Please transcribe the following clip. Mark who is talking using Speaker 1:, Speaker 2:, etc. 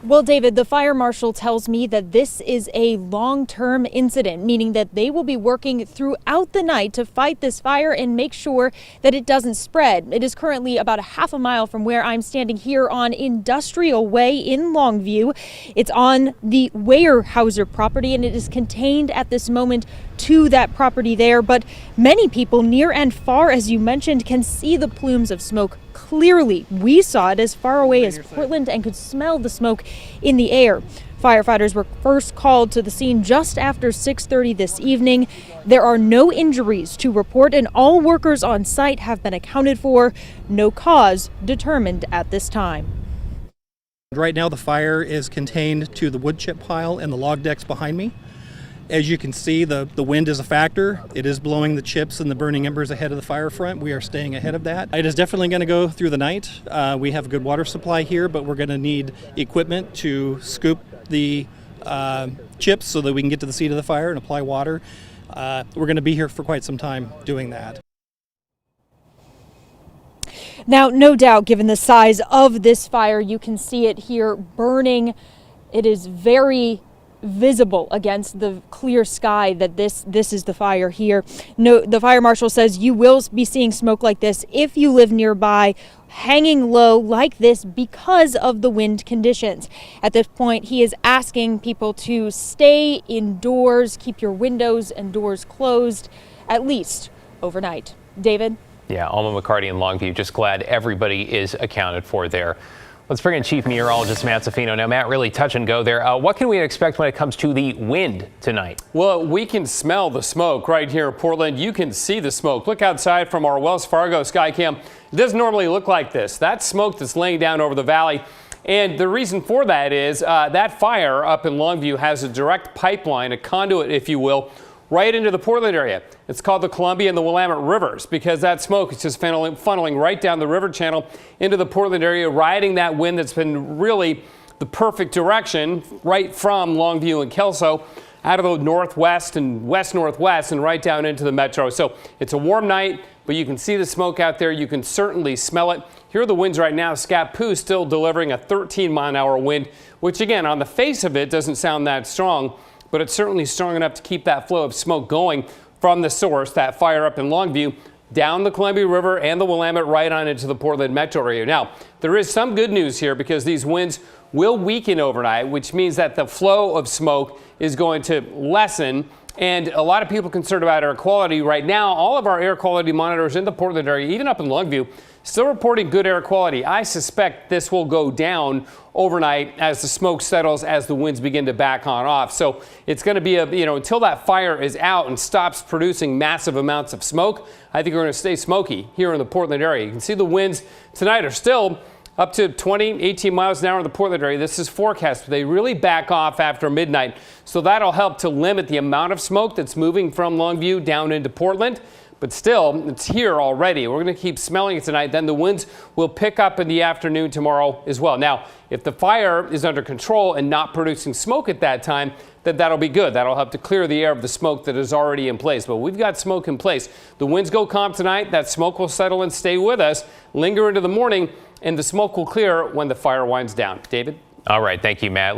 Speaker 1: Well, David, the fire marshal tells me that this is a long-term incident, meaning that they will be working throughout the night to fight this fire and make sure that it doesn't spread. It is currently about a half a mile from where I'm standing here on Industrial Way in Longview. It's on the Weyerhaeuser property, and it is contained at this moment to that property there. But many people near and far, as you mentioned, can see the plumes of smoke clearly. We saw it as far away as Portland and could smell the smoke in the air. Firefighters were first called to the scene just after 6:30 this evening. There are no injuries to report, and all workers on site have been accounted for. No cause determined at this time.
Speaker 2: Right now the fire is contained to the wood chip pile and the log decks behind me. As you can see, the wind is a factor. It is blowing the chips and the burning embers ahead of the fire front. We are staying ahead of that. It is definitely going to go through the night. We have a good water supply here, but we're going to need equipment to scoop the chips so that we can get to the seat of the fire and apply water. We're going to be here for quite some time doing that.
Speaker 1: Now, no doubt, given the size of this fire, you can see it here burning. It is very visible against the clear sky that this is the fire here. No, the fire marshal says you will be seeing smoke like this if you live nearby, hanging low like this because of the wind conditions. At this point, he is asking people to stay indoors, keep your windows and doors closed, at least overnight. David?
Speaker 3: Yeah, Alma McCarty in Longview. Just glad everybody is accounted for there. Let's bring in Chief Meteorologist Matt Zaffino. Now, Matt, really touch and go there. What can we expect when it comes to the wind tonight?
Speaker 4: Well, we can smell the smoke right here in Portland. You can see the smoke. Look outside from our Wells Fargo Skycam. It doesn't normally look like this. That's smoke that's laying down over the valley. And the reason for that is that fire up in Longview has a direct pipeline, a conduit, if you will, right into the Portland area. It's called the Columbia and the Willamette Rivers because that smoke is just funneling right down the river channel into the Portland area, riding that wind that's been really the perfect direction right from Longview and Kelso out of the northwest and west-northwest and right down into the metro. So it's a warm night, but you can see the smoke out there. You can certainly smell it. Here are the winds right now. Scappoose still delivering a 13-mile-an-hour wind, which again, on the face of it, doesn't sound that strong, but it's certainly strong enough to keep that flow of smoke going from the source, that fire up in Longview, down the Columbia River and the Willamette right on into the Portland metro area. Now, there is some good news here because these winds will weaken overnight, which means that the flow of smoke is going to lessen. And a lot of people concerned about air quality right now. All of our air quality monitors in the Portland area, even up in Longview, still reporting good air quality. I suspect this will go down overnight as the smoke settles, as the winds begin to back on off. So it's going to be until that fire is out and stops producing massive amounts of smoke, I think we're going to stay smoky here in the Portland area. You can see the winds tonight are still up to 18 miles an hour in the Portland area. This is forecast. They really back off after midnight. So that'll help to limit the amount of smoke that's moving from Longview down into Portland. But still, it's here already. We're going to keep smelling it tonight. Then the winds will pick up in the afternoon tomorrow as well. Now, if the fire is under control and not producing smoke at that time, then that'll be good. That'll help to clear the air of the smoke that is already in place. But we've got smoke in place. The winds go calm tonight. That smoke will settle and stay with us, linger into the morning, and the smoke will clear when the fire winds down. David?
Speaker 3: All right. Thank you, Matt.